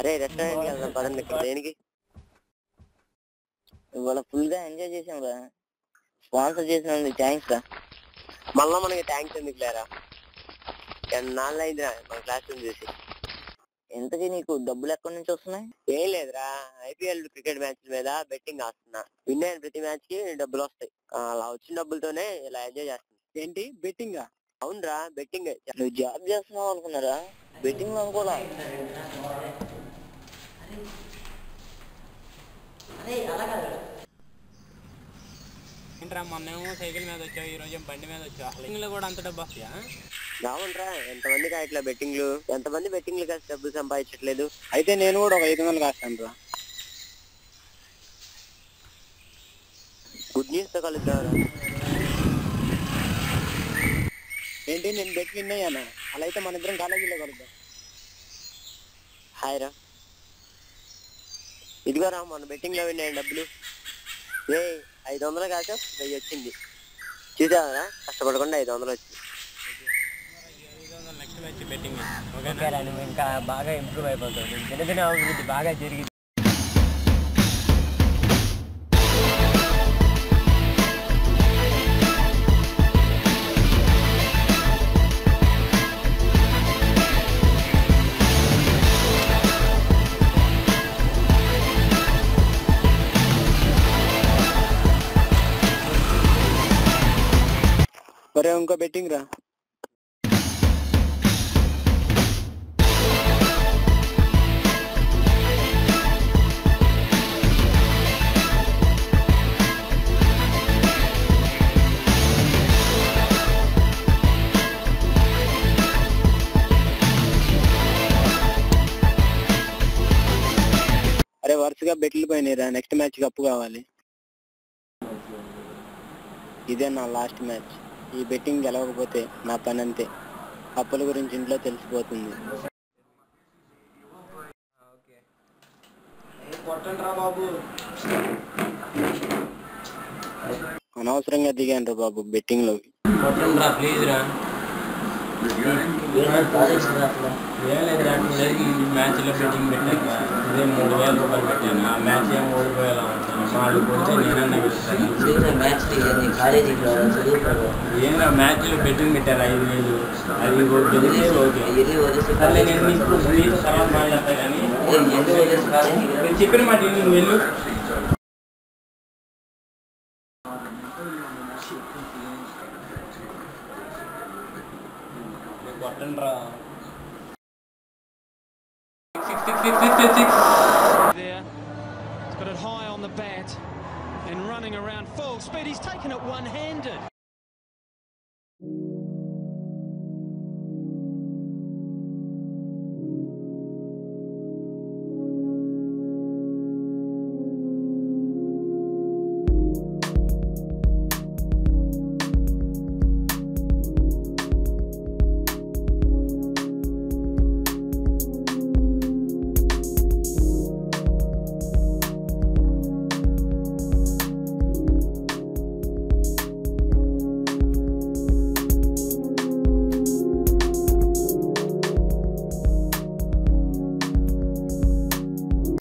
అరే రెస్టారెంట్కి వెళ్దాం పదండి. ఇక్కడ దేనికి? ఇవాళ ఫుల్ గా ఎంజాయ్ చేసాం రా. స్పాన్సర్ చేసినందుకు థ్యాంక్స్ రా. మళ్ళా మనకి థ్యాంక్స్ ఎందుకు లేరా? ఎన్నాళ్ళు అయిందిరా మన క్లాస్ రూమ్ చూసి. ఇంతకీ నీకు డబ్బులు ఎక్కడి నుంచి వస్తున్నాయి? ఏం లేదురా, ఐపీఎల్ క్రికెట్ మ్యాచ్ మీద బెట్టింగ్ ఆస్తున్నా. విన్ అయిన ప్రతి మ్యాచ్ కి డబ్బులు వస్తాయి. అలా వచ్చిన డబ్బులతోనే ఇలా ఎంజాయ్ చేస్తున్నా. ఏంటి బెట్టింగా? అవునరా, బెట్టింగ్. నువ్వు జాబ్ చేస్తున్నావు అనుకున్నారా? బెట్టింగ్ అనుకోలా. ఏంట్రా మొన్నేమో సైకిల్ మీద వచ్చావు, ఈ రోజు బండి మీద వచ్చావు. అసలు కూడా అంత డబ్బు వస్తాయా? అవునరా, ఎంతమందికి ఇట్లా బెట్టింగ్లు, ఎంతమంది బెట్టింగ్లు కాస్త డబ్బులు సంపాదించట్లేదు. అయితే నేను కూడా ఒక 500 కాస్తాను రా. గుడ్ న్యూస్ తో కలుద్దాం. ఏంటి, నేను బెట్ విన్ అయ్యానా? అలా అయితే మన ఇద్దరం కాలేజీలో కలుద్దాం. హాయ్ రా, ఇదిగోరా మన బెట్టింగ్ లో విన్ అయిన డబ్బులు. 500 కాక 1000 వచ్చింది. చూసావరా, కష్టపడకుండా 500 వచ్చింది. నెక్స్ట్ మ్యాచ్ బెట్టింగ్ ఇంకా బాగా ఇంప్రూవ్ అయిపోతుంది. దినదిన అభివృద్ధి బాగా జరిగింది. మరే ఇంకో బెట్టింగ్ రా. అరే వరుసగా బెట్లు పోయినాయిరా, నెక్స్ట్ మ్యాచ్ కప్పు కావాలి. ఇదే నా లాస్ట్ మ్యాచ్. ఈ బెట్టింగ్ గెలవకపోతే నా పని అంతే. అప్పుల గురించి ఇంట్లో తెలిసిపోతుంది. అనవసరంగా దిగాను రా బాబు బెట్టింగ్ లోకి. ప్లీజ్ రా. మ్యాచ్ లో బెట్టింగ్ పెట్టాక అదే 3000 రూపాయలు పెట్టాను. ఆ మ్యాచ్ ఏమో ఓడిపోయేలా ఉంటాను. వాళ్ళు కొడితే నేనన్నా ఏమన్నా మ్యాచ్ లో బెట్టింగ్ పెట్టారు 5000. అది గెలిస్తే ఓకే. అదే నేను నీకు ప్లీజ్ తర్వాత మాట్లాడతా. కానీ నేను చెప్పిన మాట నువ్వు వెళ్ళు. There, he's got it high on the bat and running around full speed. He's taken it one-handed.